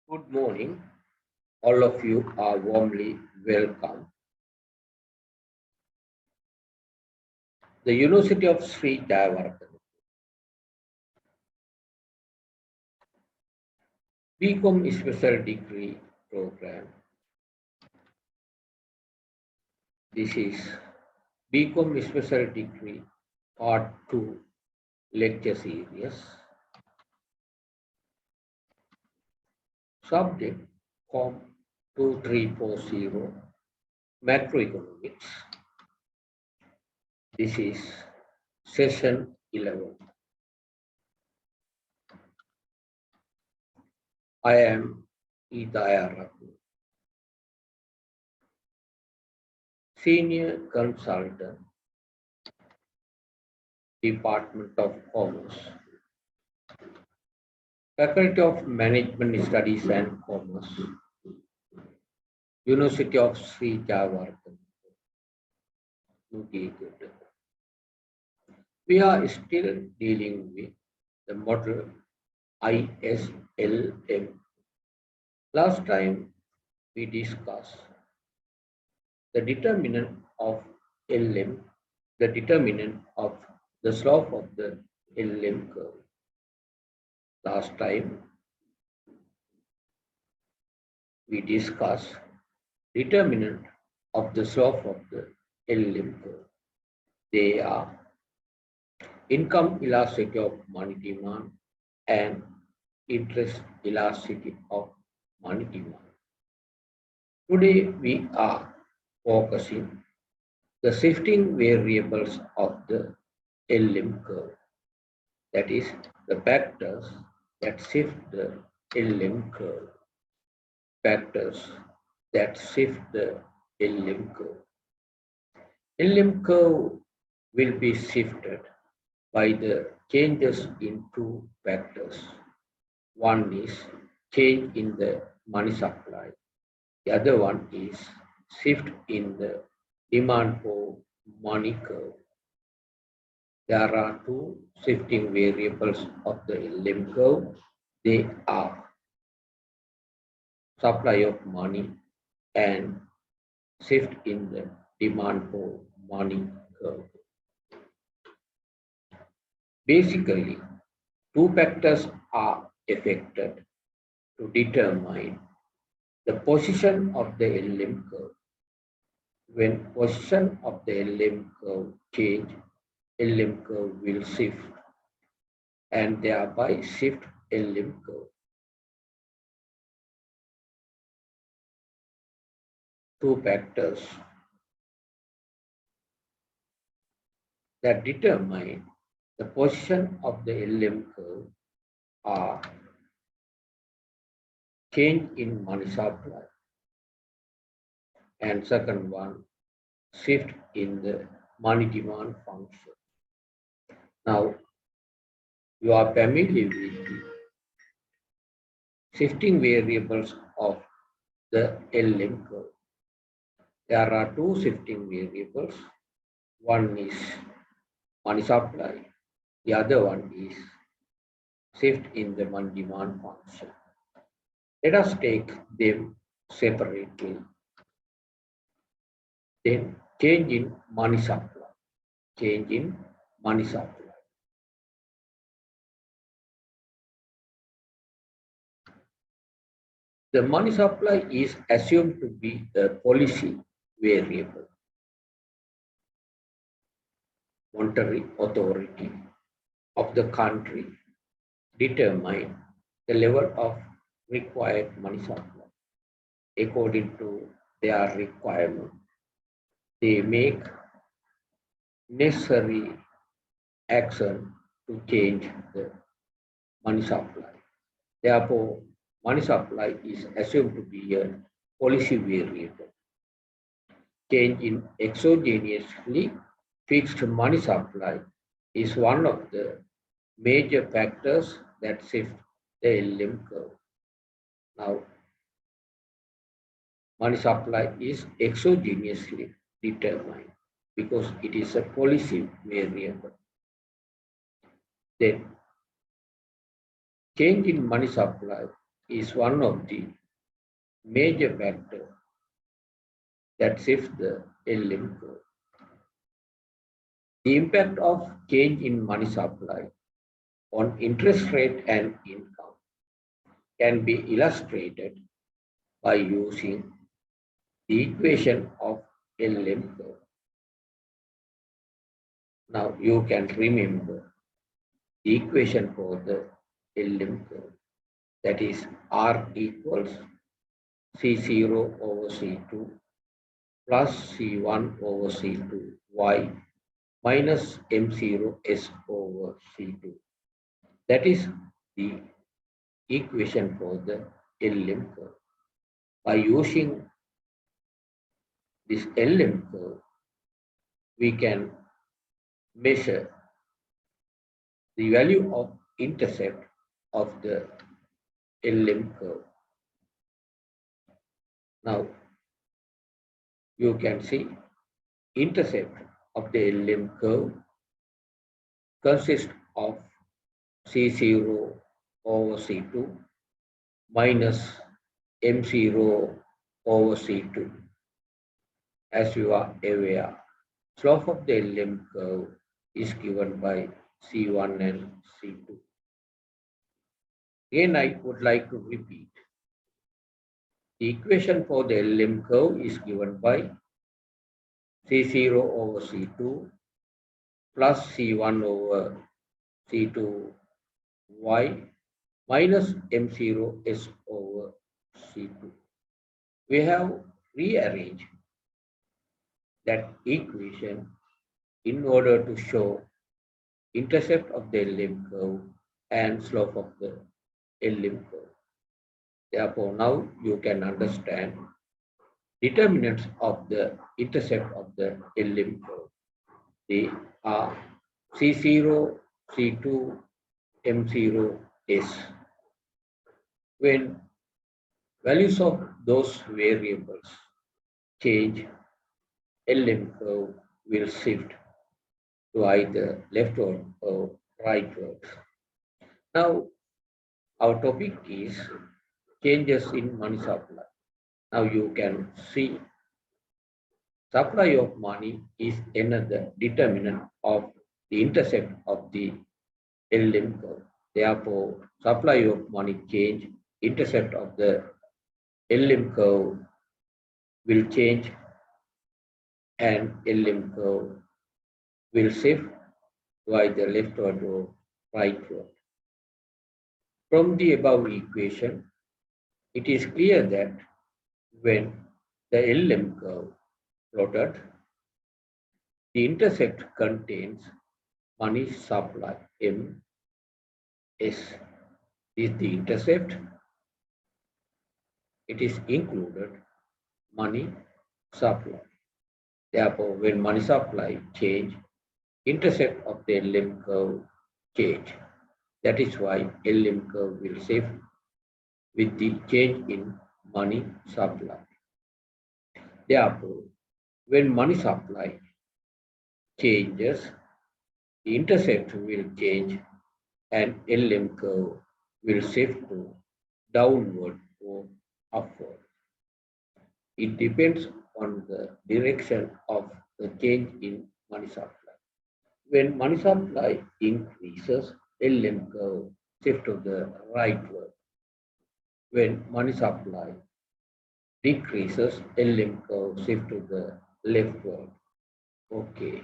Good morning. All of you are warmly welcome. The University of Sri Jayawardhan BCom Special Degree Program. This is BCom Special Degree Part 2 Lecture Series. Subject Form 2340 Macroeconomics. This is Session 11. I am Hidayah Ratna, Senior Consultant, Department of Commerce, Faculty of Management Studies and Commerce, University of Sri Jayawardhan. We are still dealing with the model ISLM. Last time we discussed the determinant of LM, the determinant of the slope of the LM curve. Last time we discussed determinant of the slope of the LM curve. They are income elasticity of money demand and interest elasticity of money demand. Today we are focusing the shifting variables of the LM curve, that is the factors that shift the LM curve, factors that shift the LM curve. LM curve will be shifted by the changes in two factors. One is change in the money supply. The other one is shift in the demand for money curve. There are two shifting variables of the LM curve. They are supply of money and shift in the demand for money curve. Basically, two factors are affected to determine the position of the LM curve. When position of the LM curve change, LM curve will shift and thereby shift LM curve. Two factors that determine the position of the LM curve are change in money supply and second one, shift in the money demand function. Now, you are familiar with the shifting variables of the LM curve. There are two shifting variables. One is money supply. The other one is shift in the money demand function. Let us take them separately. Then change in money supply. Change in money supply. The money supply is assumed to be the policy variable. Monetary authority of the country determine the level of required money supply according to their requirement. They make necessary action to change the money supply. Therefore, money supply is assumed to be a policy variable. Change in exogenously fixed money supply is one of the major factors that shift the LM curve. Now, money supply is exogenously determined because it is a policy variable. Then, change in money supply is one of the major factors that shifts the LM curve. The impact of change in money supply on interest rate and income can be illustrated by using the equation of LM curve. Now you can remember the equation for the LM curve, that is R equals C0 over C2 plus C1 over C2 y minus M0 S over C2. That is the equation for the LM curve. By using this LM curve, we can measure the value of intercept of the LM curve. Now, you can see intercept of the LM curve consists of C0 over C2 minus M0 over C2. As you are aware, slope of the LM curve is given by C1 and C2. Again, I would like to repeat. The equation for the LM curve is given by C0 over C2 plus C1 over C2 y minus M0 S over C2. We have rearranged that equation in order to show intercept of the LM curve and slope of the LM curve. Therefore, now you can understand determinants of the intercept of the LM curve. They are C0, C2, M0, S. When values of those variables change, LM curve will shift to either leftward or rightward. Now, our topic is changes in money supply. Now you can see supply of money is another determinant of the intercept of the LM curve. Therefore, supply of money change, intercept of the LM curve will change and LM curve will shift to either leftward or rightward. From the above equation, it is clear that when the LM curve plotted, the intercept contains money supply M S is the intercept. It is included money supply. Therefore, when money supply change, intercept of the LM curve change. That is why LM curve will shift with the change in money supply. Therefore, when money supply changes, the intercept will change and LM curve will shift to downward or upward. It depends on the direction of the change in money supply. When money supply increases, LM curve shift to the rightward. When money supply decreases, LM curve shift to the leftward. Okay.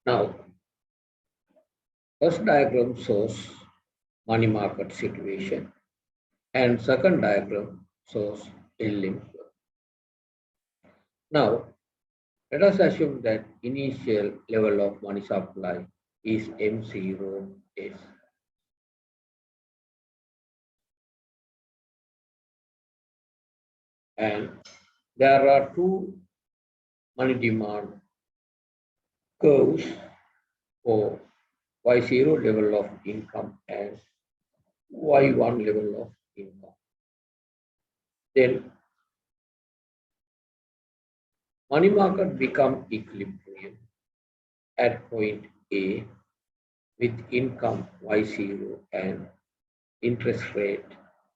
Now, first diagram shows money market situation and second diagram shows LM curve. Now, let us assume that initial level of money supply is M0S. And there are two money demand curves for Y0 level of income and Y1 level of income. Then money market become equilibrium at point A with income Y0 and interest rate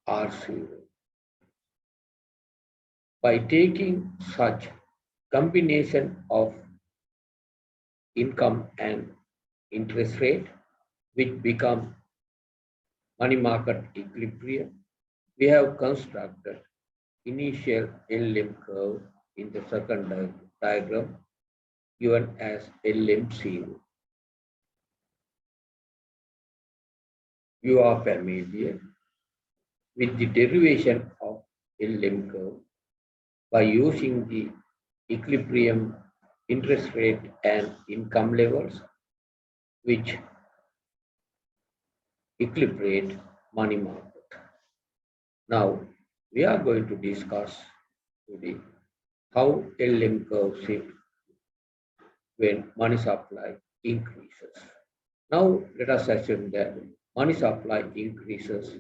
R0. By taking such combination of income and interest rate, which become money market equilibrium, we have constructed initial LM curve in the second diagram given as LM0. You are familiar with the derivation of LM curve by using the equilibrium interest rate and income levels which equilibrate money market. Now we are going to discuss today how LM curve shift when money supply increases. Now let us assume that money supply increases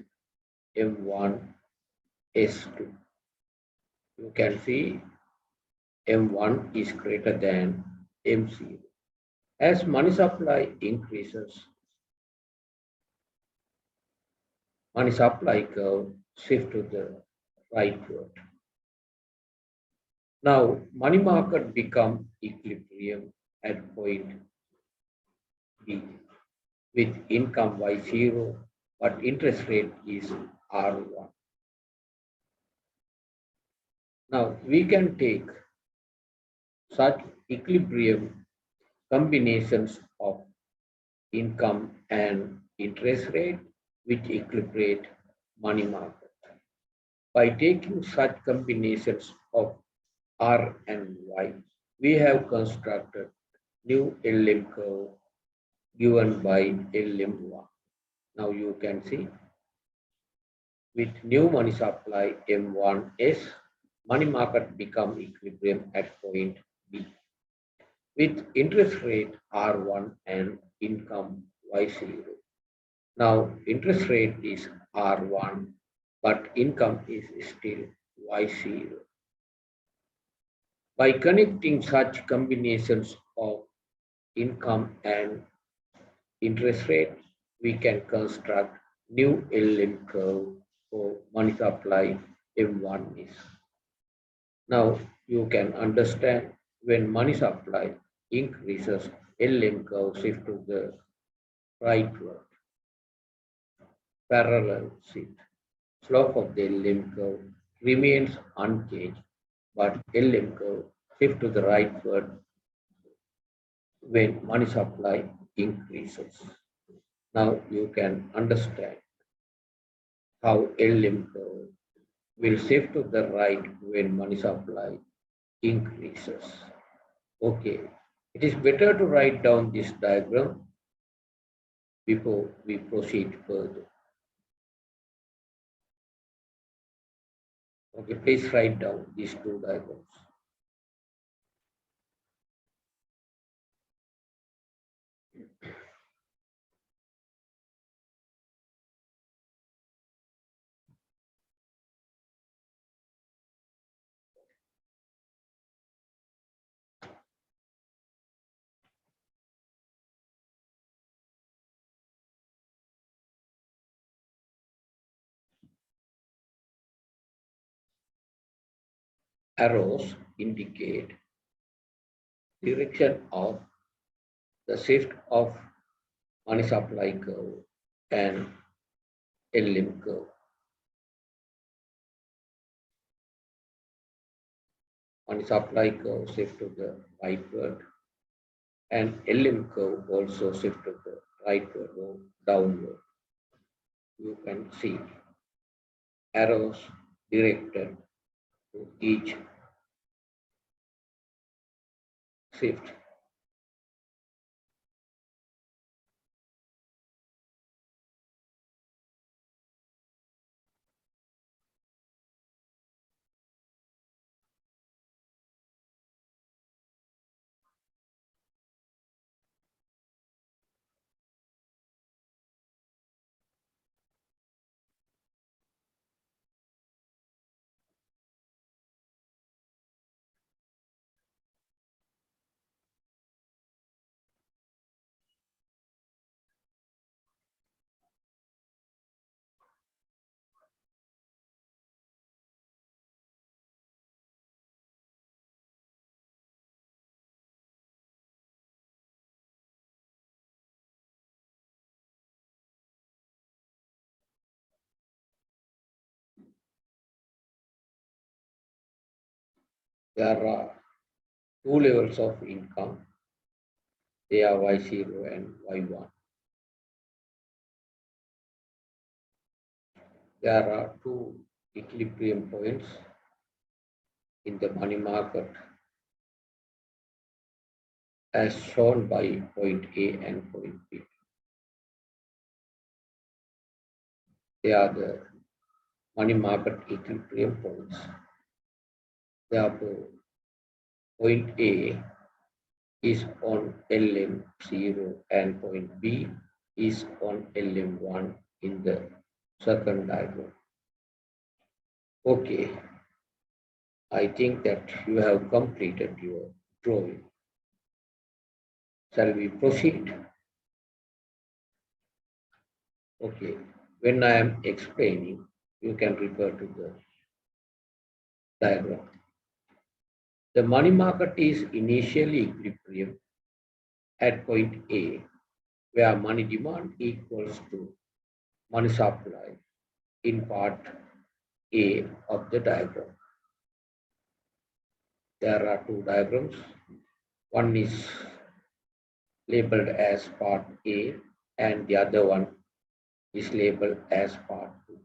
M1 S2. You can see M1 is greater than M0. As money supply increases, money supply curve shift to the rightward. Now money market become equilibrium at point B with income Y0, but interest rate is R1. Now we can take such equilibrium combinations of income and interest rate which equilibrate money market. By taking such combinations of R and Y, we have constructed new LM curve given by LM1. Now you can see with new money supply M1S, money market become equilibrium at point B. With interest rate R1 and income Y0. Now interest rate is R1, but income is still Y0. By connecting such combinations of income and interest rate, we can construct new LM curve for money supply M1 is. Now you can understand when money supply increases, LM curve shift to the rightward, parallel shift. Slope of the LM curve remains unchanged, but LM curve shift to the rightward when money supply increases. Now you can understand how LM curve will shift to the right when money supply increases. Okay, it is better to write down this diagram before we proceed further. Okay, please write down these two diagrams. Arrows indicate direction of the shift of money supply curve and LM curve. Money supply curve shift to the rightward and LM curve also shift to the rightward or downward. You can see arrows directed to each shift. There are two levels of income. They are Y0 and Y1. There are two equilibrium points in the money market as shown by point A and point B. They are the money market equilibrium points. Therefore, point A is on LM0 and point B is on LM1 in the second diagram. Okay, I think that you have completed your drawing. Shall we proceed? Okay, when I am explaining, you can refer to the diagram. The money market is initially equilibrium at point A, where money demand equals to money supply in part A of the diagram. There are two diagrams. One is labeled as part A and the other one is labeled as part 2.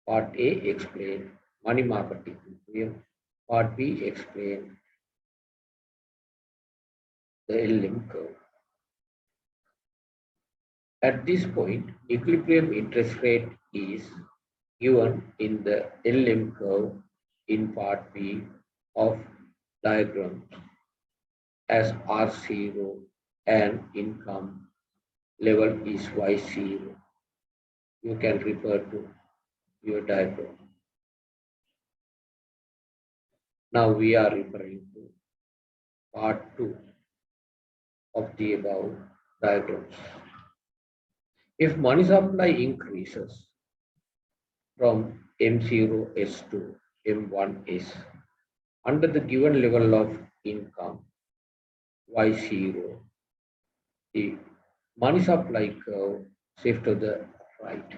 Part A explains money market equilibrium. Part B explains the LM curve. At this point, equilibrium interest rate is given in the LM curve in part B of diagram as R0 and income level is Y0. You can refer to your diagram. Now we are referring to part 2 of the above diagrams. If money supply increases from M0S to M1S under the given level of income Y0, the money supply curve shifts to the right.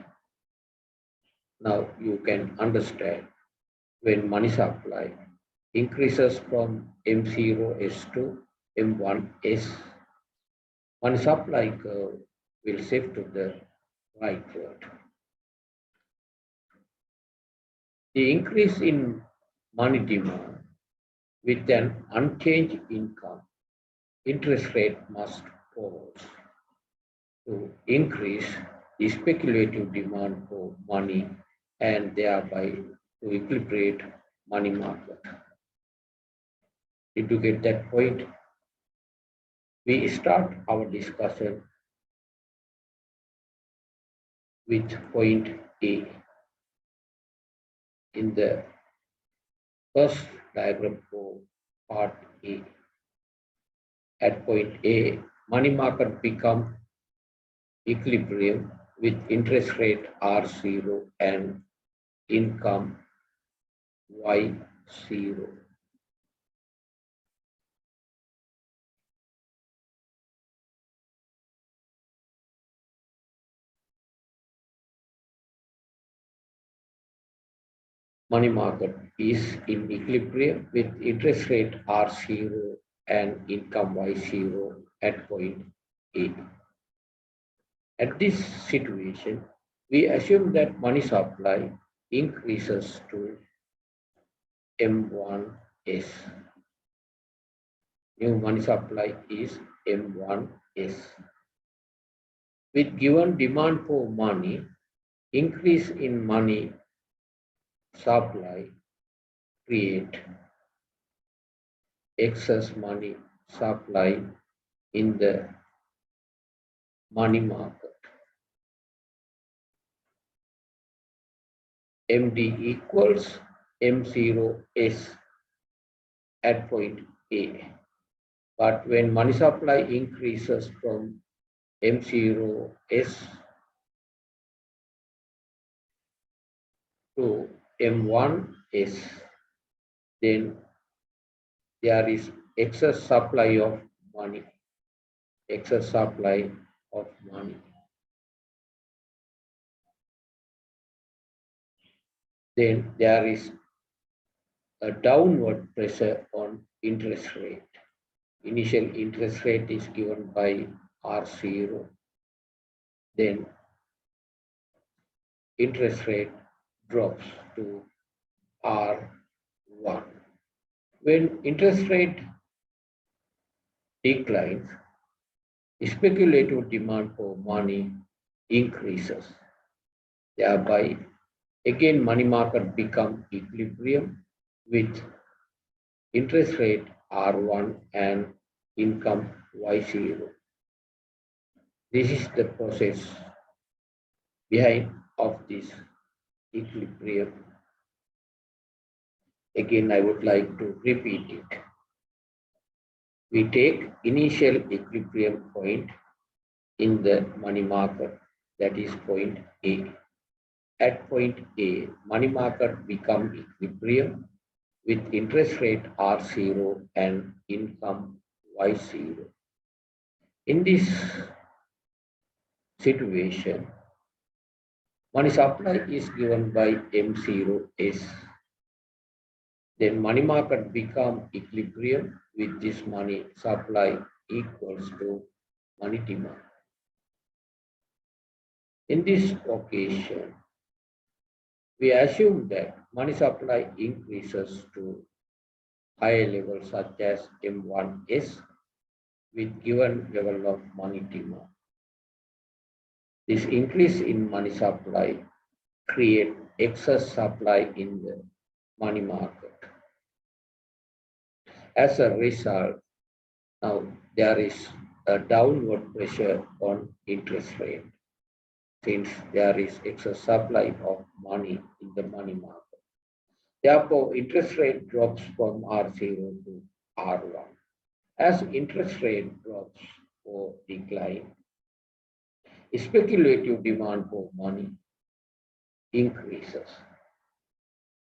Now you can understand when money supply increases from M0S to M1S, money supply curve will shift to the rightward. The increase in money demand with an unchanged income, interest rate must pause to increase the speculative demand for money and thereby to equilibrate money market. Did you get that point? We start our discussion with point A. In the first diagram for part A, at point A, money market become equilibrium with interest rate R0 and income Y0. Money market is in equilibrium with interest rate R0 and income Y0 at point A. At this situation, we assume that money supply increases to M1S. New money supply is M1S. With given demand for money, increase in money supply create excess money supply in the money market. MD equals M0S at point A. But when money supply increases from M0S to M1S, then there is excess supply of money. Excess supply of money. Then there is a downward pressure on interest rate. Initial interest rate is given by R0, then interest rate drops to R1. When interest rate declines, speculative demand for money increases. Thereby, again, money market become equilibrium with interest rate R1 and income Y0. This is the process behind of this equilibrium. Again, I would like to repeat it. We take initial equilibrium point in the money market, that is point A. At point A, money market become equilibrium with interest rate R0 and income Y0. In this situation, money supply is given by M0S. Then money market become equilibrium with this money supply equals to money demand. In this occasion, we assume that money supply increases to higher levels such as M1S with given level of money demand. This increase in money supply create excess supply in the money market. As a result, now there is a downward pressure on interest rate since there is excess supply of money in the money market. Therefore, interest rate drops from R0 to R1. As interest rate drops or decline, speculative demand for money increases.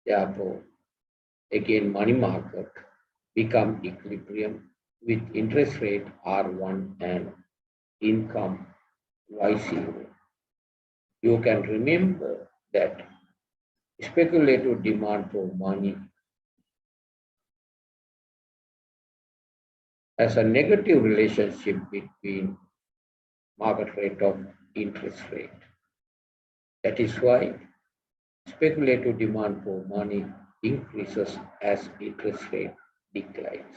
Therefore, again, money market become equilibrium with interest rate R1 and income Y0. You can remember that speculative demand for money has a negative relationship between market rate of interest rate. That is why speculative demand for money increases as interest rate declines.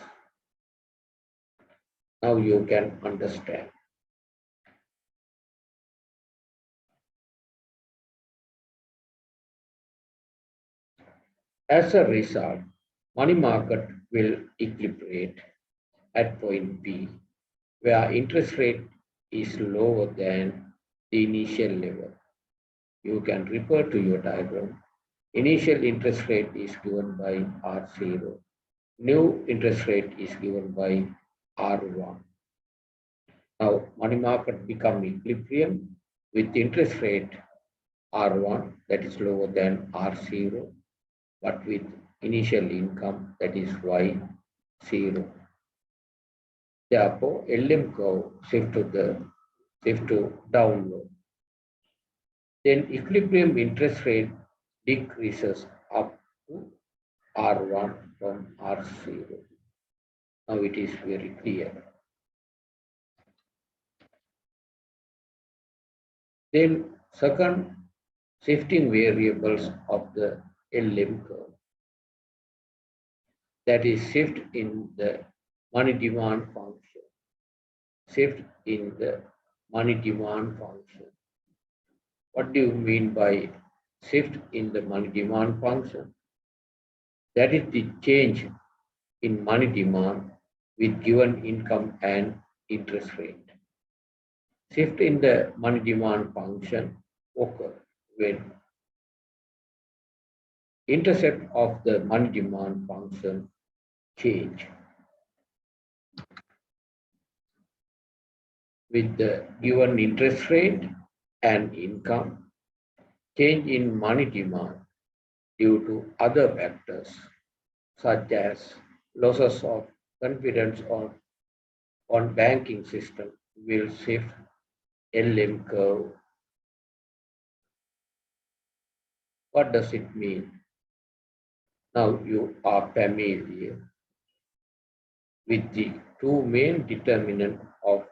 Now you can understand. As a result, money market will equilibrate at point B, where interest rate is lower than the initial level. You can refer to your diagram. Initial interest rate is given by R0. New interest rate is given by R1. Now, money market become equilibrium with interest rate R1 that is lower than R0, but with initial income that is Y0. Therefore, LM curve shift to downward. Then equilibrium interest rate decreases up to R1 from R0. Now it is very clear. Then second, shifting variables of the LM curve. That is shift in the money demand function. Shift in the money demand function. What do you mean by shift in the money demand function? That is the change in money demand with given income and interest rate. Shift in the money demand function occurs when intercept of the money demand function change with the given interest rate and income, change in money demand due to other factors such as losses of confidence on banking system will shift LM curve. What does it mean? Now you are familiar with the two main determinants of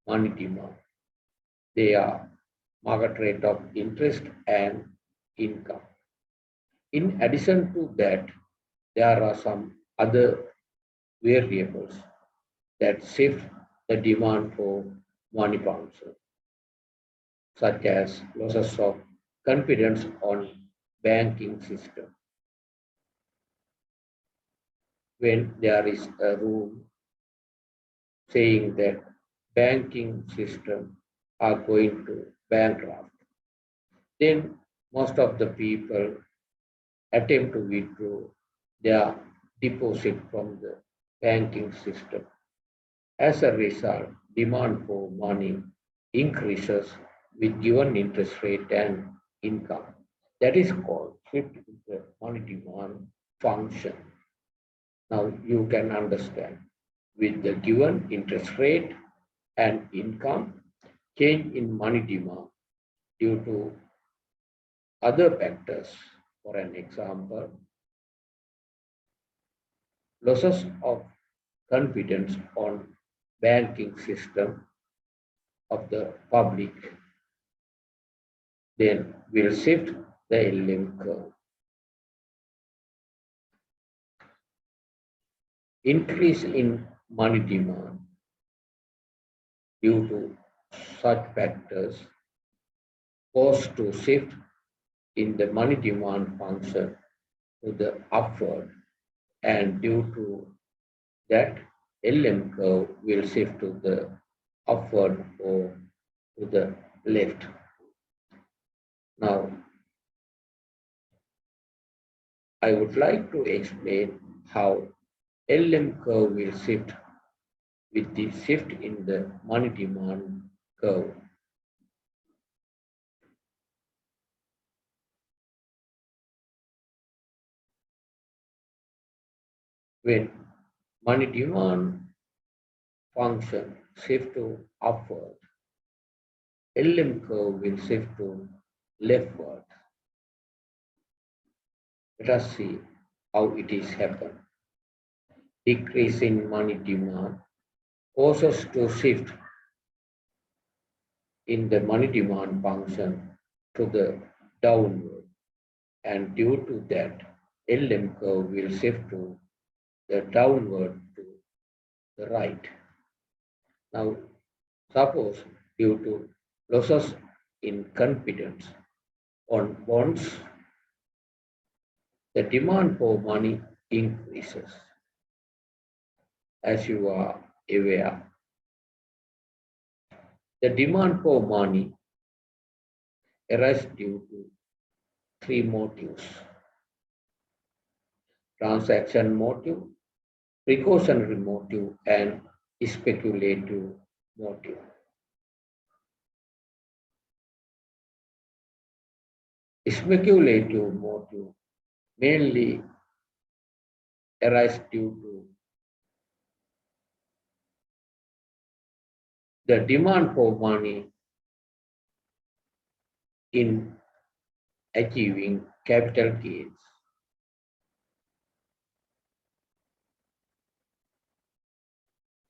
money demand. They are market rate of interest and income. In addition to that, there are some other variables that shift the demand for money function, such as losses of confidence on banking system. When there is a rule saying that banking system are going to bankrupt, then most of the people attempt to withdraw their deposit from the banking system. As a result, demand for money increases with given interest rate and income. That is called shift in the money demand function. Now you can understand with the given interest rate and income, change in money demand due to other factors. For an example, losses of confidence on banking system of the public, then will shift the LM curve. Increase in money demand due to such factors cause to shift in the money demand function to the upward, and due to that LM curve will shift to the upward or to the left. Now, I would like to explain how LM curve will shift with the shift in the money demand curve. When money demand function shift to upward, LM curve will shift to leftward. Let us see how it is happen. Decrease in money demand causes to shift in the money demand function to the downward, and due to that, LM curve will shift to the downward to the right. Now, suppose due to losses in confidence on bonds, the demand for money increases. As you are aware, the demand for money arises due to three motives: transaction motive, precautionary motive, and speculative motive. Speculative motive mainly arise due to the demand for money in achieving capital gains.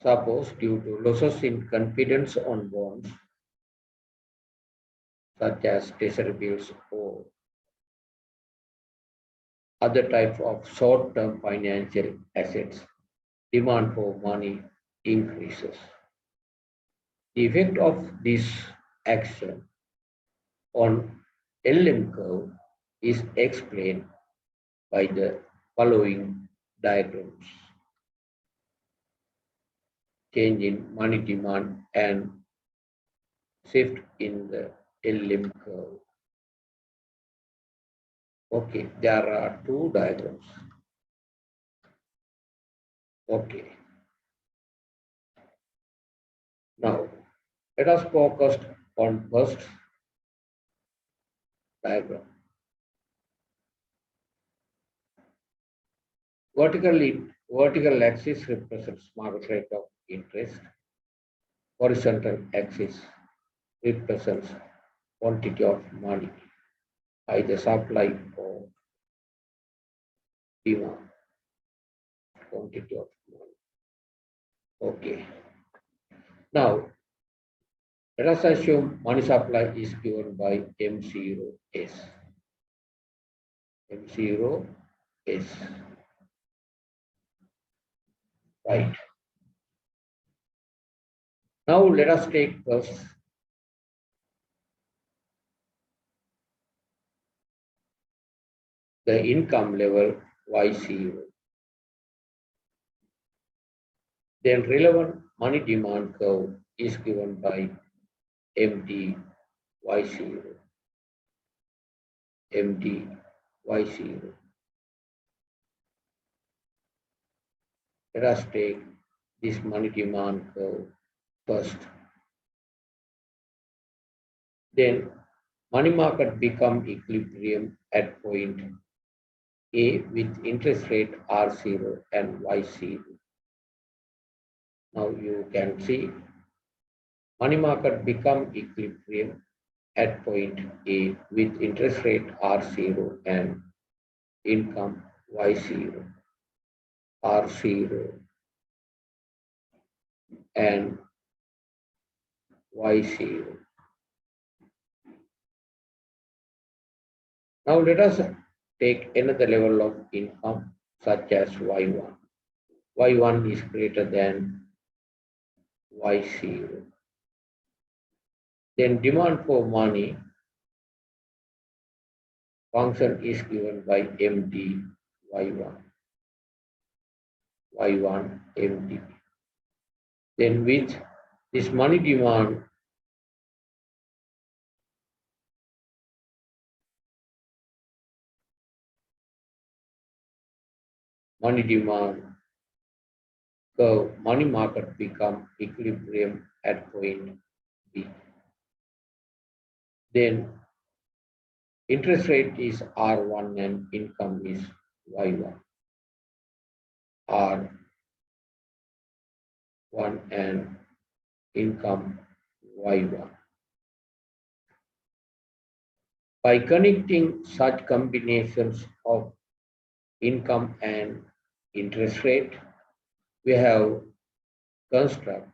Suppose due to losses in confidence on bonds, such as treasury bills or other types of short-term financial assets, demand for money increases. The effect of this action on LM curve is explained by the following diagrams. Change in money demand and shift in the LM curve. Okay, there are two diagrams. Okay. Now, let us focus on first diagram. Vertical axis represents market rate of interest. Horizontal axis represents quantity of money, either supply or demand, quantity of money. Okay. Now, let us assume money supply is given by M0S. M0S. Right. Now let us take first the income level Y0. Then relevant money demand curve is given by MD Y0. MD Y0. Let us take this money demand curve first. Then money market become equilibrium at point A with interest rate R0 and Y0. Now you can see money market become equilibrium at point A with interest rate R0 and income Y0, R0 and Y0. Now let us take another level of income such as Y1. Y1 is greater than Y0. Then demand for money function is given by MD Y1. Y1 MD. Then with this money demand curve, money market become equilibrium at point B. Then interest rate is R1 and income is Y1. R1 and income Y1. By connecting such combinations of income and interest rate, we have construct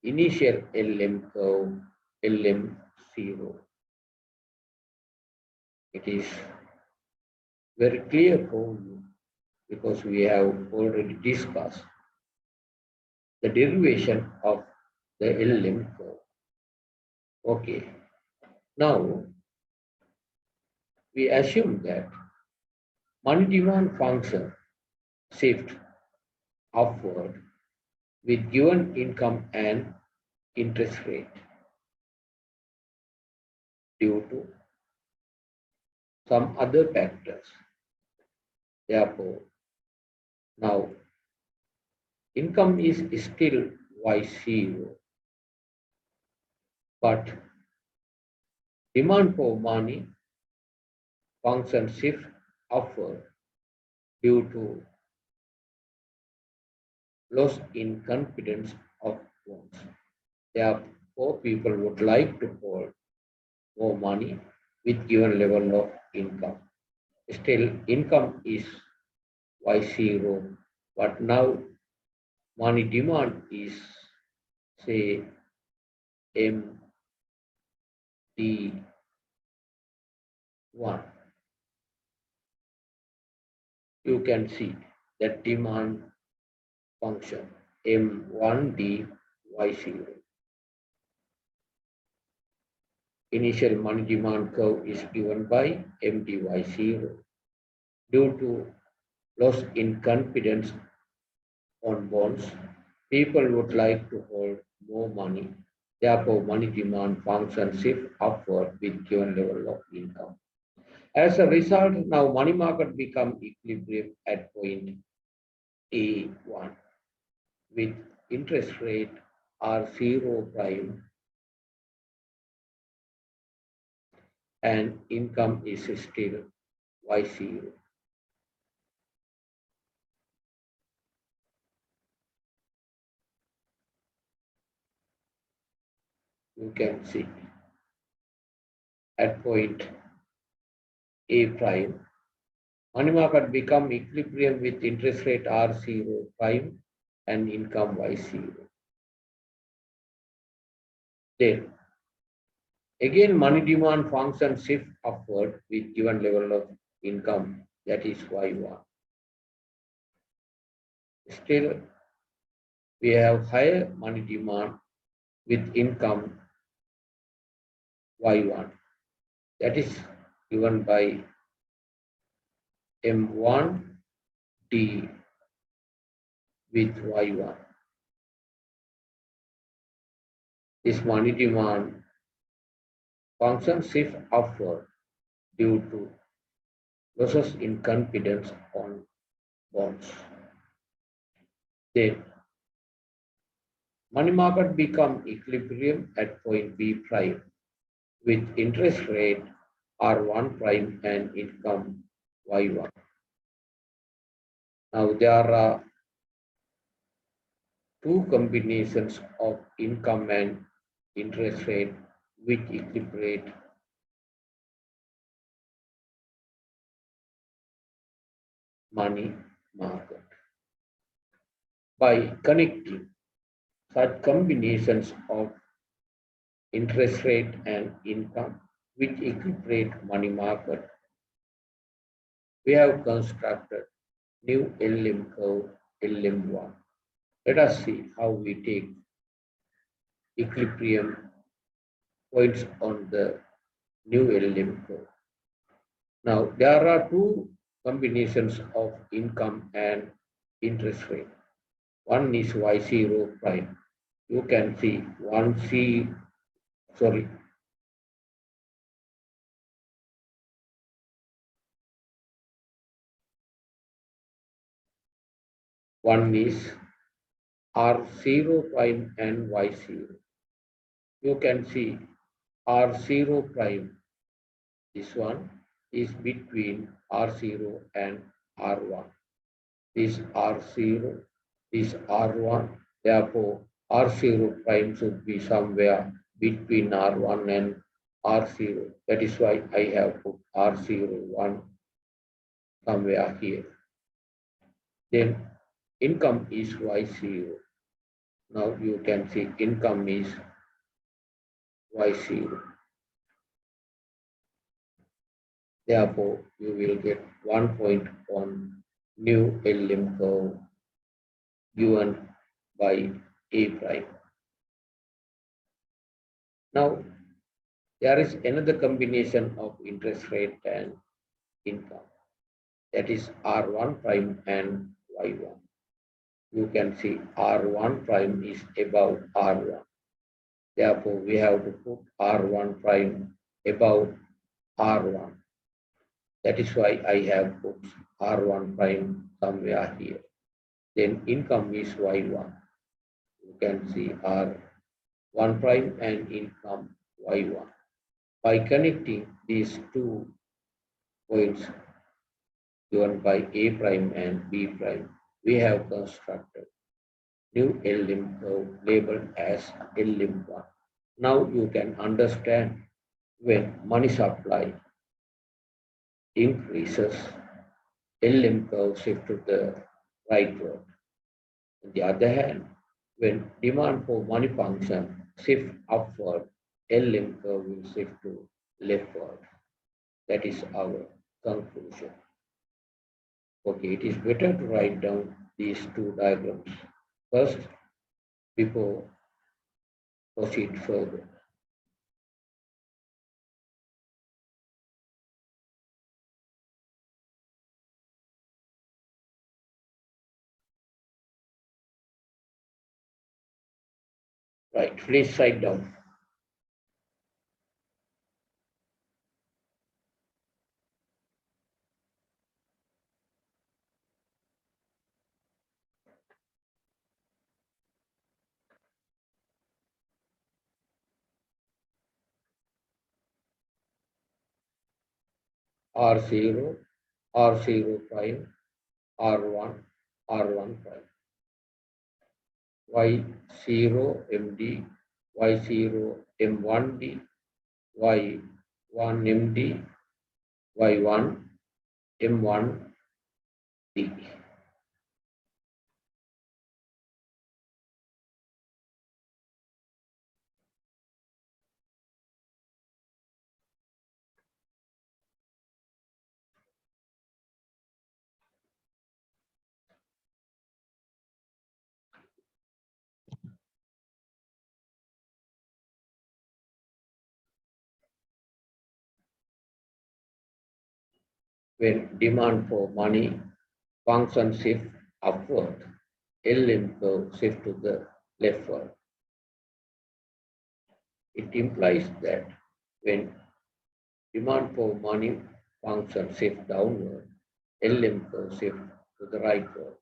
initial LM curve LM0. It is very clear for you because we have already discussed the derivation of the LM curve. Okay. Now we assume that money demand function shift upward with given income and interest rate due to some other factors. Therefore, now income is still Y0, but demand for money function shift upward due to loss in confidence of bonds. Therefore, people would like to hold more money with given level of income. Still, income is Y0, but now money demand is, say, MD1. You can see that demand function M1D Y0. Initial money demand curve is given by MDY0 due to loss in confidence on bonds. People would like to hold more money. Therefore, money demand function shift upward with given level of income. As a result, now money market become equilibrium at point A1 with interest rate R0 prime and income is still Y0. You can see at point A prime, Money market become equilibrium with interest rate R0 prime and income Y0. Then again money demand function shift upward with given level of income, that is Y1. Still we have higher money demand with income Y1, that is given by M1D with Y1. This money demand function shift upward due to losses in confidence on bonds. Then money market become equilibrium at point B prime with interest rate R1 prime and income Y1. Now there are two combinations of income and interest rate which equilibrate money market. By connecting such combinations of interest rate and income which equilibrate money market, we have constructed new LM curve LM1. Let us see how we take equilibrium points on the new LM curve. Now there are two combinations of income and interest rate. One is Y0 prime. You can see one is R0 prime and Y0. You can see R0 prime, this one is between R0 and R1. This R0, this R1, therefore R0 prime should be somewhere between R1 and R0. That is why I have put R01 somewhere here. Then income is Y0. Now you can see income is Y0. Therefore, you will get 1 point on new LM curve given by A prime. Now, there is another combination of interest rate and income, that is R1 prime and Y1. You can see R1 prime is above R1. Therefore, we have to put R1 prime above R1. That is why I have put R1 prime somewhere here. Then income is Y1. You can see R1 prime and income Y1. By connecting these two points given by A prime and B prime, we have constructed new LM curve labeled as LM1. Now you can understand when money supply increases, LM curve shift to the rightward. On the other hand, when demand for money function shift upward, LM curve will shift to leftward. That is our conclusion. Okay, it is better to write down these two diagrams first before proceed further. Right, please write down. R0, R0 prime, R1, R1 prime. Y0 MD, Y0 M1D, Y1 MD, Y1 M1D. When demand for money function shift upward, LM curve shift to the leftward. It implies that when demand for money function shift downward, LM curve shift to the rightward.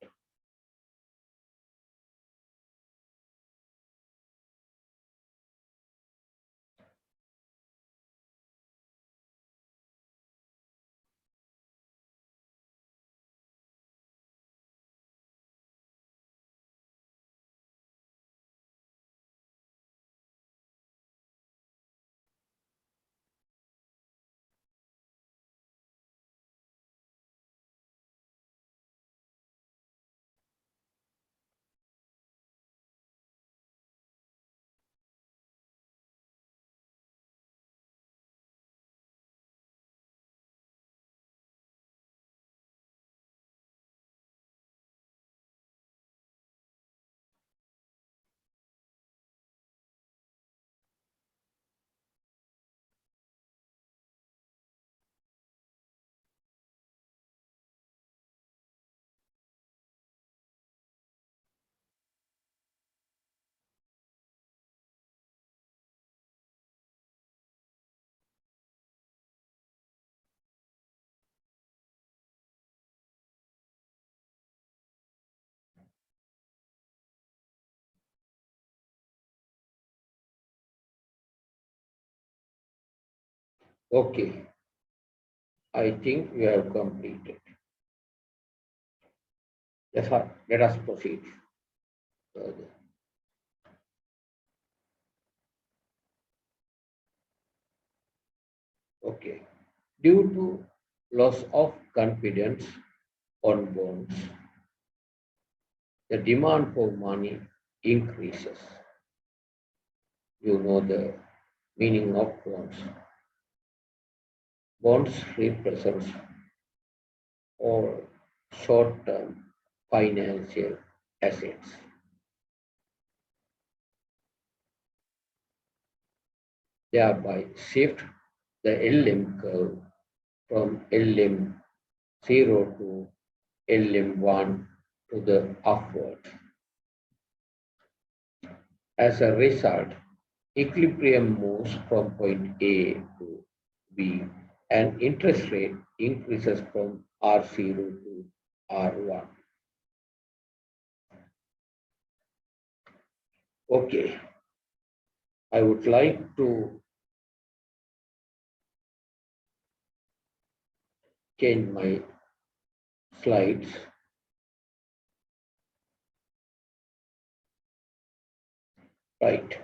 Okay, I think we have completed. Let us proceed further. Okay. Due to loss of confidence on bonds, the demand for money increases. You know the meaning of bonds. Bonds represents all short-term financial assets. Thereby shift the LM curve from LM0 to LM1 to the upward. As a result, equilibrium moves from point A to B and interest rate increases from R0 to R1. Okay, I would like to change my slides. Right,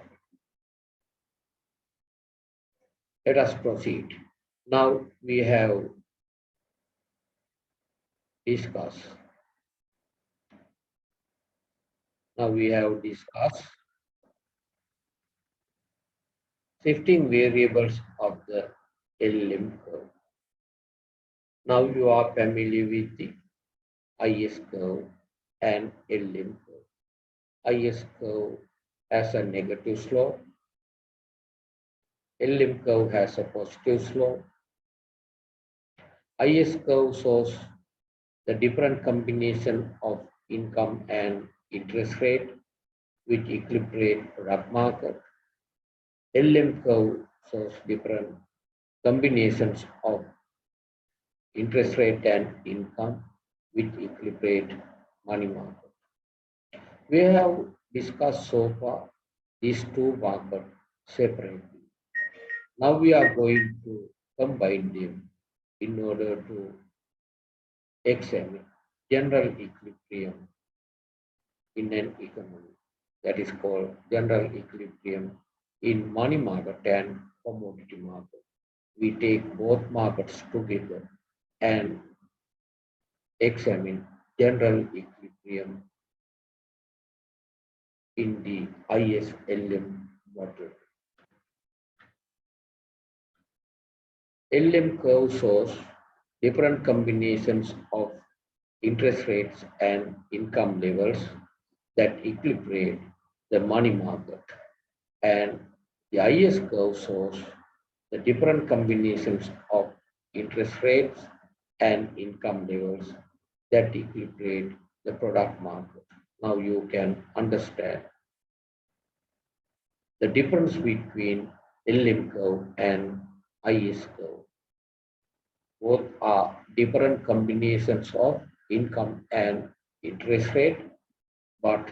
let us proceed. Now we have discussed. Now we have discussed shifting variables of the LM curve. Now you are familiar with the IS curve and LM curve. IS curve has a negative slope. LM curve has a positive slope. IS curve shows the different combination of income and interest rate which equilibrate product market. LM curve shows different combinations of interest rate and income which equilibrate money market. We have discussed so far these two markets separately. Now we are going to combine them in order to examine general equilibrium in an economy. That is called general equilibrium in money market and commodity market. We take both markets together and examine general equilibrium in the ISLM model. LM curve shows different combinations of interest rates and income levels that equilibrate the money market, and the IS curve shows the different combinations of interest rates and income levels that equilibrate the product market. Now you can understand the difference between LM curve and IS curve. Both are different combinations of income and interest rate, but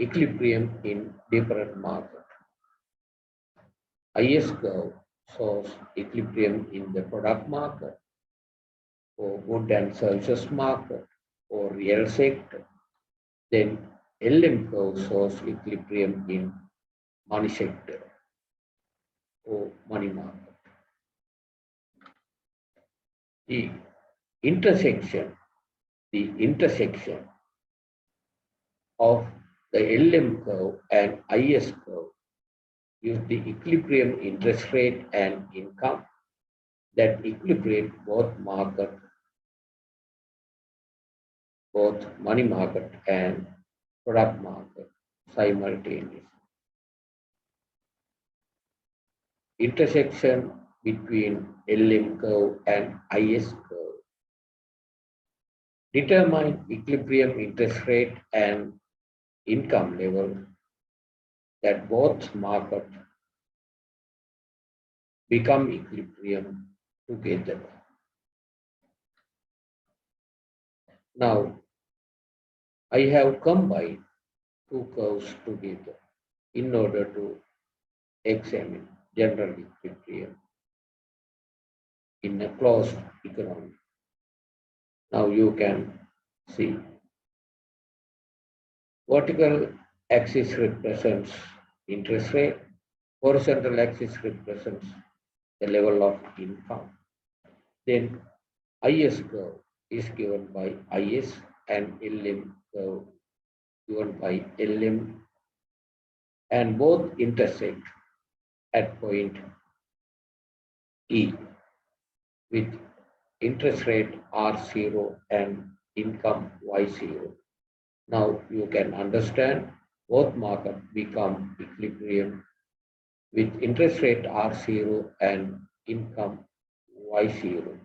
equilibrium in different market. IS curve shows equilibrium in the product market, or good and services market, or real sector. Then LM curve shows equilibrium in money sector or money market. The intersection, the intersection of the LM curve and IS curve is the equilibrium interest rate and income that equilibrate both market, both money market and product market simultaneously. Intersection between LM curve and IS curve determine equilibrium interest rate and income level that both market become equilibrium together. Now, I have combined two curves together in order to examine general equilibrium in a closed economy. Now you can see vertical axis represents interest rate, horizontal axis represents the level of income. Then IS curve is given by IS and LM curve given by LM, and both intersect at point E with interest rate R0 and income Y0. Now you can understand both markets become equilibrium with interest rate R0 and income Y0.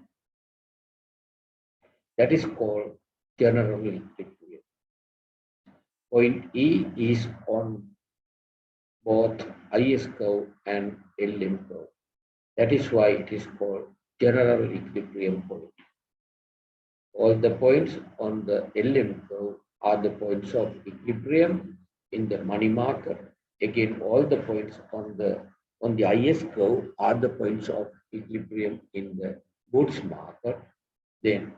That is called general equilibrium. Point E is on both IS curve and LM curve. That is why it is called general equilibrium point. All the points on the LM curve are the points of equilibrium in the money market. Again, all the points on the IS curve are the points of equilibrium in the goods market. Then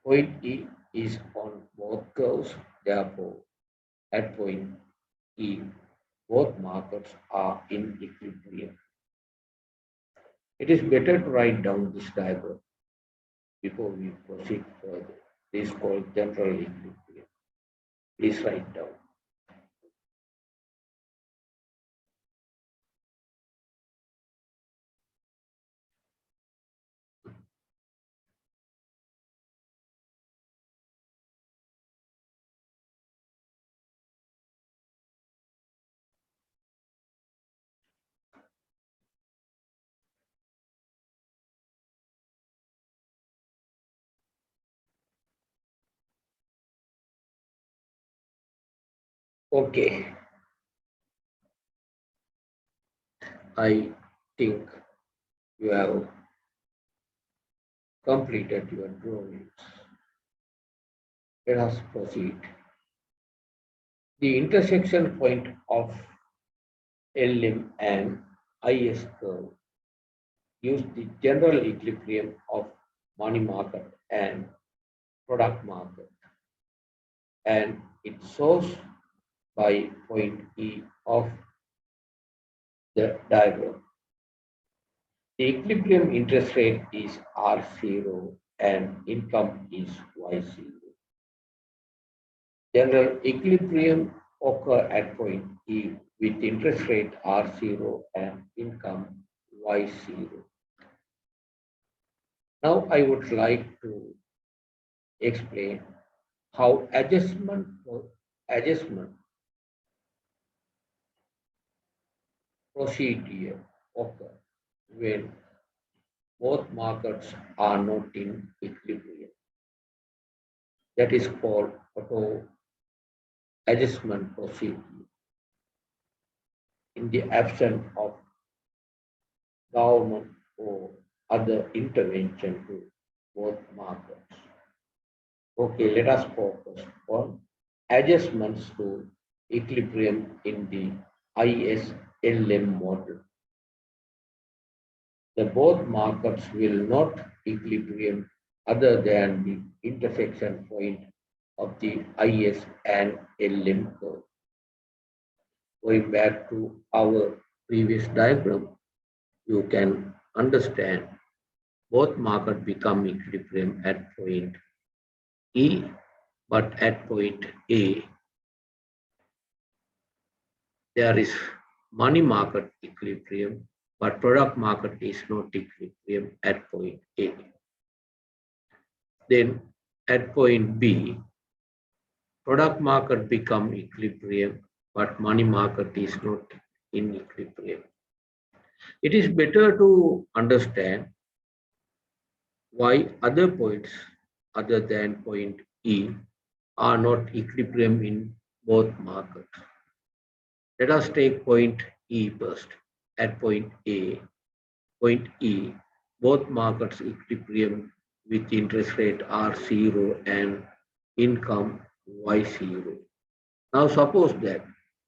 point E is on both curves. Therefore, at point E, both markets are in equilibrium. It is better to write down this diagram before we proceed further. This is called general equilibrium. Please write down. Okay, I think you have completed your drawings. Let us proceed. The intersection point of LM and IS curve gives the general equilibrium of money market and product market, and it shows by point E of the diagram. The equilibrium interest rate is R0 and income is Y0. General equilibrium occur at point E with interest rate R0 and income Y0. Now I would like to explain how adjustment procedure occur when both markets are not in equilibrium. That is called auto adjustment procedure. In the absence of government or other intervention to both markets. Okay, let us focus on adjustments to equilibrium in the ISLM model. The both markets will not equilibrium other than the intersection point of the IS and LM curve. Going back to our previous diagram, you can understand both markets become equilibrium at point E, but at point A, there is money market equilibrium, but product market is not equilibrium at point A. Then at point B, product market become equilibrium, but money market is not in equilibrium. It is better to understand why other points other than point E are not equilibrium in both markets. Let us take point E first. At point A, point E, both markets equilibrium with interest rate R0 and income Y0. Now suppose that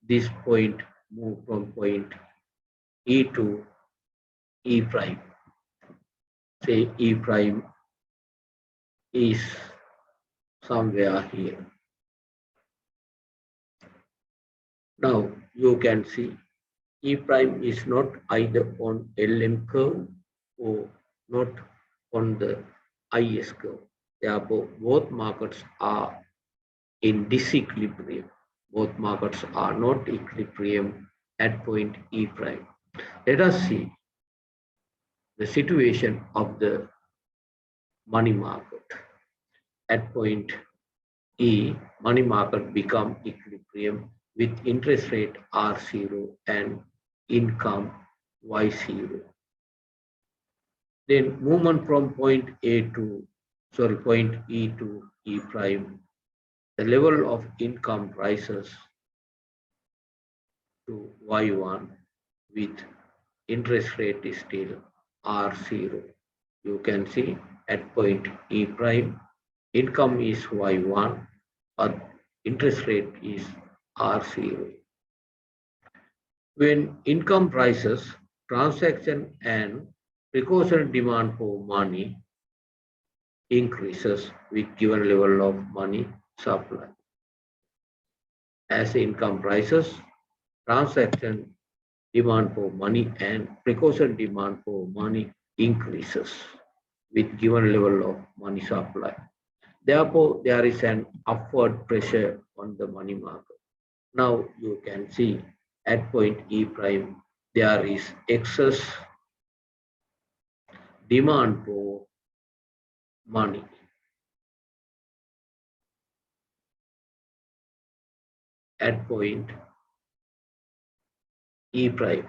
this point move from point E to E prime. Say E prime is somewhere here. Now you can see E prime is not either on LM curve or not on the IS curve. Therefore, both markets are in disequilibrium. Both markets are not equilibrium at point E prime. Let us see the situation of the money market. At point E, money market become equilibrium with interest rate R0 and income Y0. Then movement from point E to E prime, the level of income rises to Y1 with interest rate is still R0. You can see at point E prime, income is Y1, but interest rate is R0. When income rises, transaction and precautionary demand for money increases with given level of money supply. As income rises, transaction demand for money and precaution demand for money increases with given level of money supply. Therefore, there is an upward pressure on the money market. Now you can see at point E prime, there is excess demand for money. At point E prime,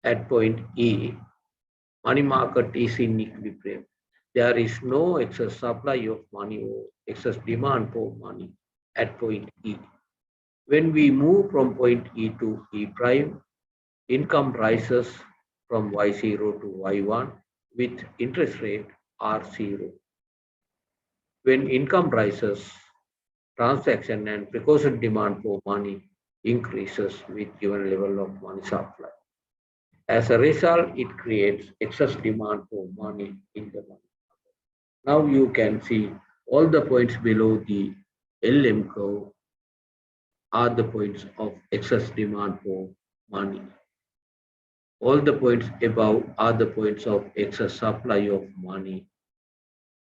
at point E, money market is in equilibrium. There is no excess supply of money or excess demand for money at point E. When we move from point E to E prime, income rises from Y0 to Y1 with interest rate R0. When income rises, transaction and precaution demand for money increases with given level of money supply. As a result, it creates excess demand for money in the money market. Now you can see all the points below the LM curve are the points of excess demand for money. All the points above are the points of excess supply of money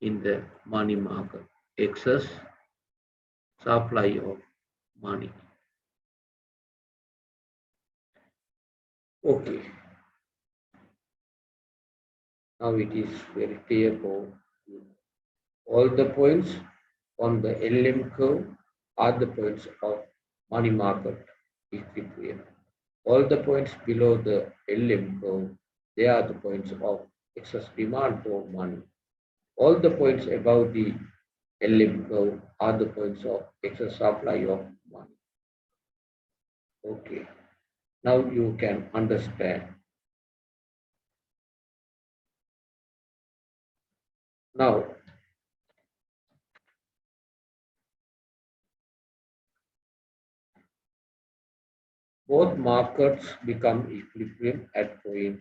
in the money market, excess supply of money. Okay, now it is very clear for you. All the points on the LM curve are the points of money market equilibrium. All the points below the LM curve, they are the points of excess demand for money. All the points above the LM curve are the points of excess supply of money. Okay, now you can understand. Now, both markets become equilibrium at point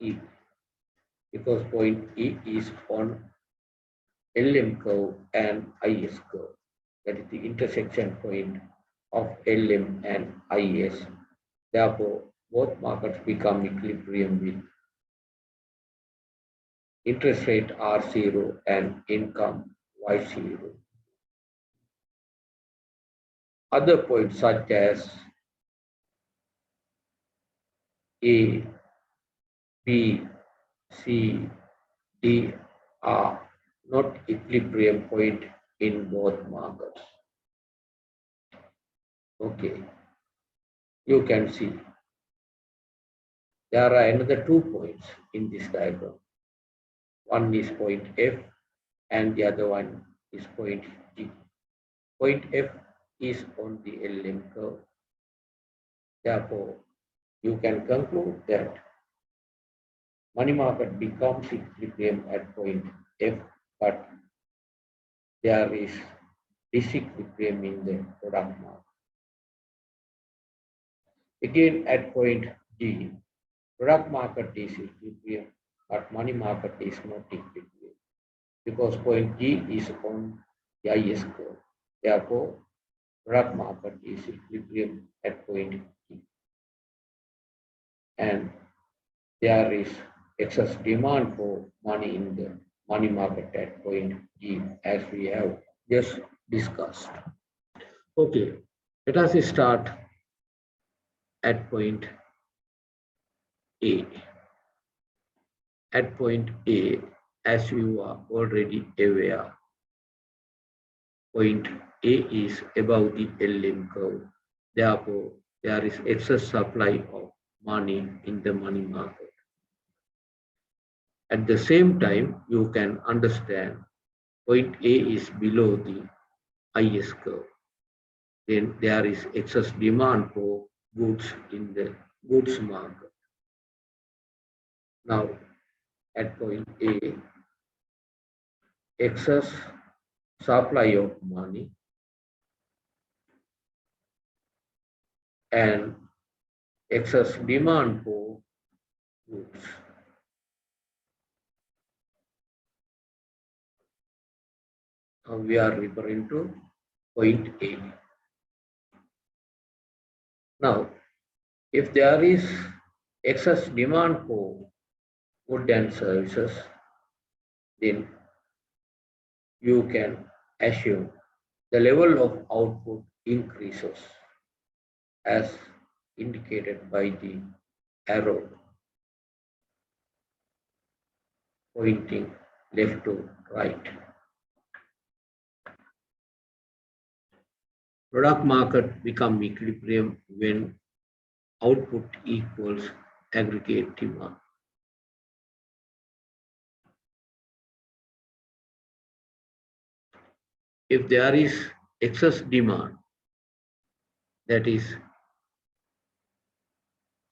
E because point E is on LM curve and IS curve. That is the intersection point of LM and IS. Therefore, both markets become equilibrium with interest rate R0 and income Y0. Other points such as A, B, C, D are not equilibrium point in both markets. Okay, you can see there are another 2 points in this diagram. One is point F and the other one is point G. Point F is on the LM curve. Therefore, you can conclude that money market becomes equilibrium at point F, but there is disequilibrium in the product market. Again, at point G, product market is equilibrium, but money market is not equilibrium because point G is on the IS curve. Therefore, product market is equilibrium at point G. And there is excess demand for money in the money market at point G, as we have just discussed. Okay, let us start at point A. At point A, as you are already aware, point A is above the LM curve. Therefore, there is excess supply of money in the money market. At the same time, you can understand point A is below the IS curve. Then there is excess demand for goods in the goods market. Now, at point A, excess supply of money and excess demand for goods. Now we are referring to point A. Now, if there is excess demand for goods and services, then you can assume the level of output increases as indicated by the arrow pointing left to right. Product market become equilibrium when output equals aggregate demand. If there is excess demand, that is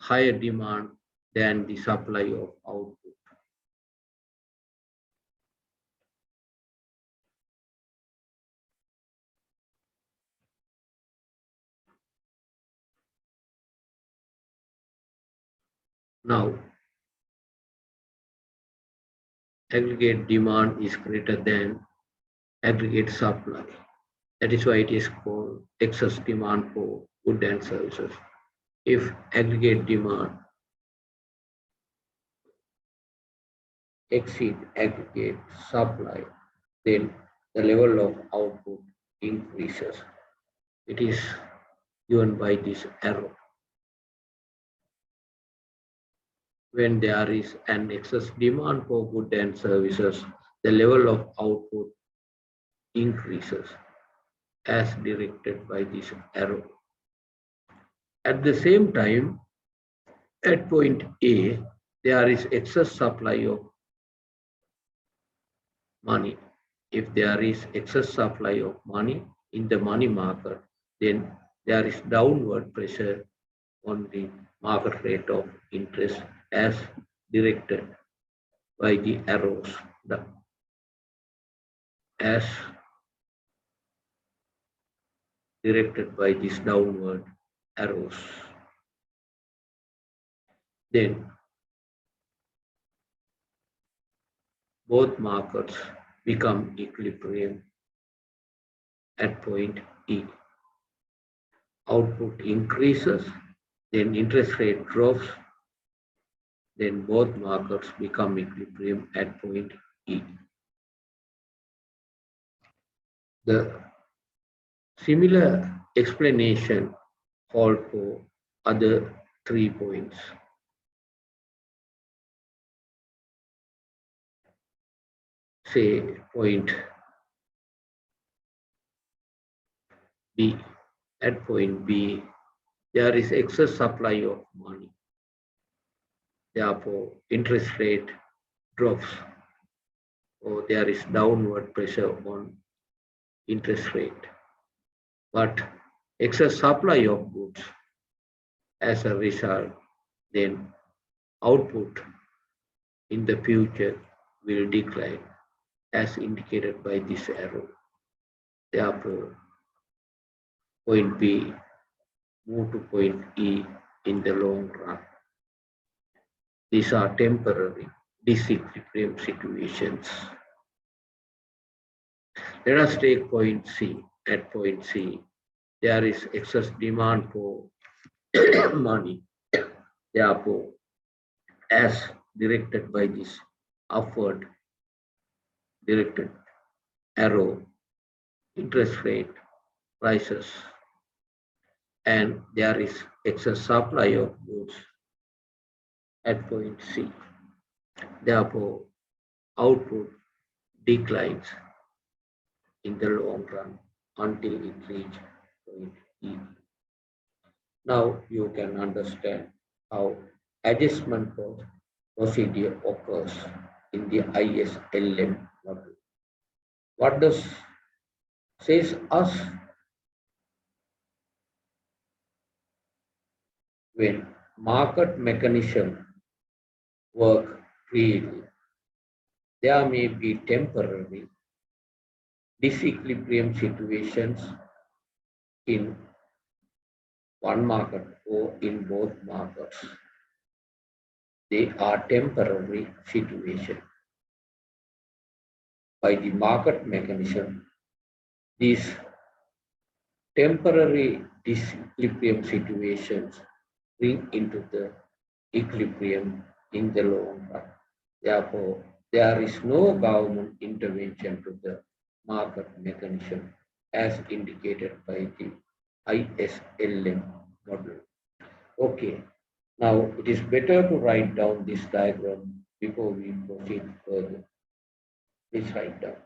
higher demand than the supply of output, now aggregate demand is greater than aggregate supply. That is why it is called excess demand for goods and services. If aggregate demand exceed aggregate supply, then the level of output increases. It is given by this arrow. When there is an excess demand for goods and services, the level of output increases as directed by this arrow. At the same time, at point A, there is excess supply of money. If there is excess supply of money in the money market, then there is downward pressure on the market rate of interest as directed by the arrows, as directed by these downward arrows. Then both markets become equilibrium at point E. Output increases, then interest rate drops, then both markets become equilibrium at point E. The similar explanation hold for other 3 points. Say point B. At point B, there is excess supply of money. Therefore, interest rate drops, or there is downward pressure on interest rate. But excess supply of goods, as a result, then output in the future will decline as indicated by this arrow. Therefore, point B move to point E in the long run. These are temporary disequilibrium situations. Let us take point C. At point C, there is excess demand for money. Therefore, as directed by this upward directed arrow, interest rate rises, and there is excess supply of goods at point C. Therefore, output declines in the long run until it reaches point E. Now you can understand how adjustment procedure occurs in the ISLM model. What does says us when market mechanism work freely? There may be temporary disequilibrium situations in one market or in both markets. They are temporary situations. By the market mechanism, these temporary disequilibrium situations bring into the equilibrium in the long run. Therefore, there is no government intervention to the market mechanism as indicated by the ISLM model. Okay, now it is better to write down this diagram before we proceed further. Please write down.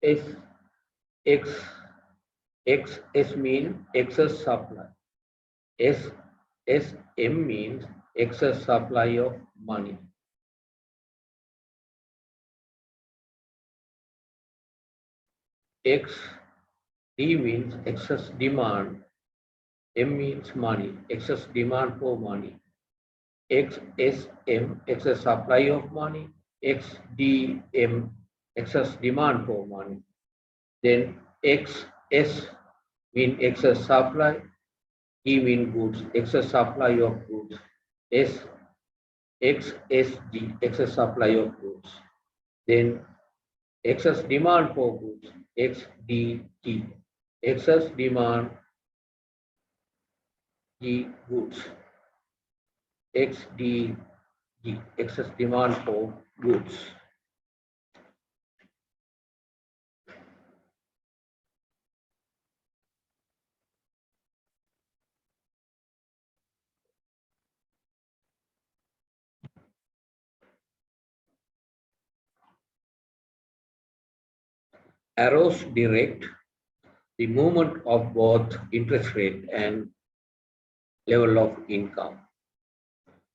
S X X S means excess supply. S S M means excess supply of money. X D means excess demand. M means money, excess demand for money. XSM, excess supply of money. XDM, excess demand for money. Then XS mean excess supply. D mean goods, excess supply of goods. S XSD, excess supply of goods. Then excess demand for goods, XDG, excess demand G goods, XDG, excess demand for goods. Arrows direct the movement of both interest rate and level of income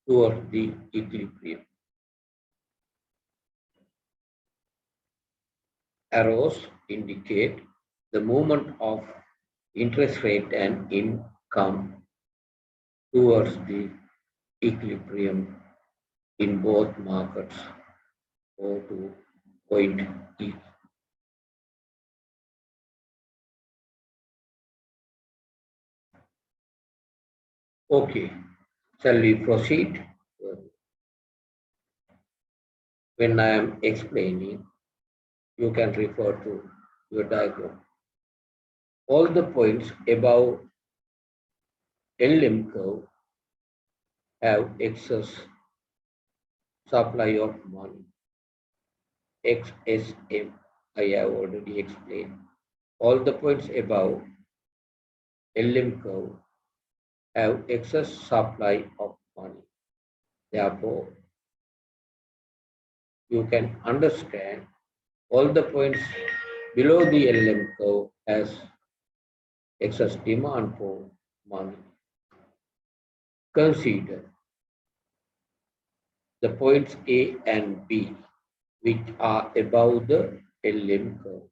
towards the equilibrium. Arrows indicate the movement of interest rate and income towards the equilibrium in both markets or to point E. Okay, shall we proceed? When I am explaining, you can refer to your diagram. All the points above LM curve have excess supply of money. XSM, I have already explained. All the points above LM curve have excess supply of money. Therefore, you can understand all the points below the LM curve has excess demand for money. Consider the points A and B, which are above the LM curve.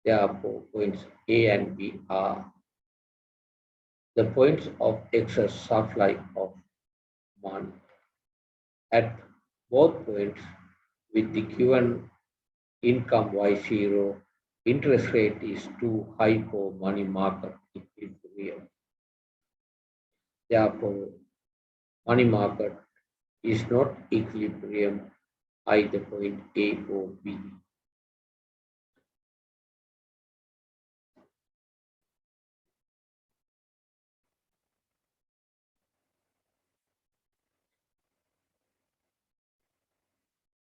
Therefore, points A and B are the points of excess supply of money. At both points, with the given income Y0, interest rate is too high for money market equilibrium. Therefore, money market is not equilibrium either point A or B.